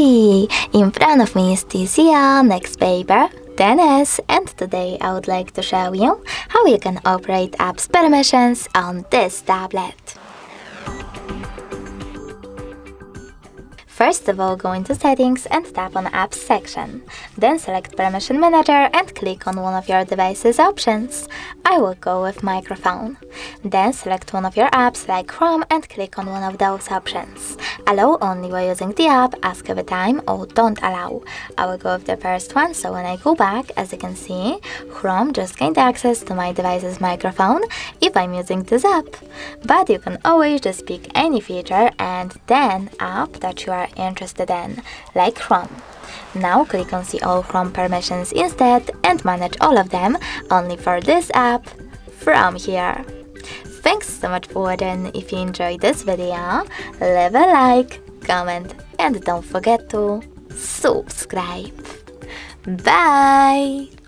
Hey! In front of me is TCL NxtPaper 10s, and today I would like to show you how you can operate apps permissions on this tablet. First of all, go into Settings and tap on Apps section. Then select Permission Manager and click on one of your device's options. I will go with Microphone. Then select one of your apps like Chrome and click on one of those options. Allow only while using the app, ask every time, or don't allow. I will go with the first one, so when I go back, as you can see, Chrome just gained access to my device's microphone if I'm using this app. But you can always just pick any feature and then app that you are interested in, like Chrome. Now click on See All Chrome permissions instead and manage all of them only for this app from here. Thanks so much for watching. If you enjoyed this video, leave a like, comment, and don't forget to subscribe. Bye!